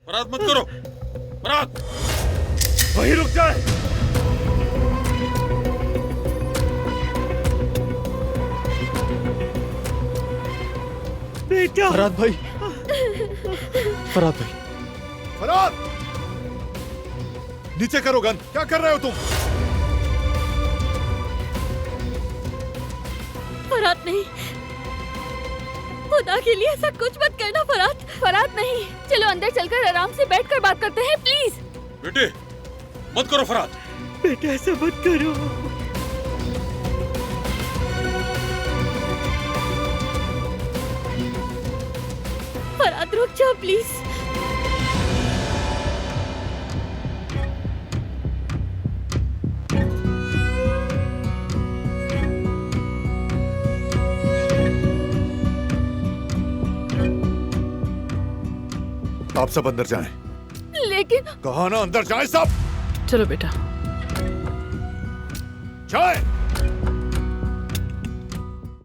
फराद मत करो। फराद वहीं रुक जाए। बेटा फराद भाई, फराद भाई, फराद, नीचे करो गन। क्या कर रहे हो तुम? फराद नहीं, खुदा के लिए ऐसा कुछ मत करना फराद। फराद नहीं, चलो अंदर चलकर आराम से बैठकर बात करते हैं प्लीज। बेटे मत करो फराद। बेटा ऐसा मत करो। फराद रुक जाओ प्लीज। आप सब अंदर जाएं। लेकिन कहा ना अंदर जाएं सब। चलो बेटा। जाएं।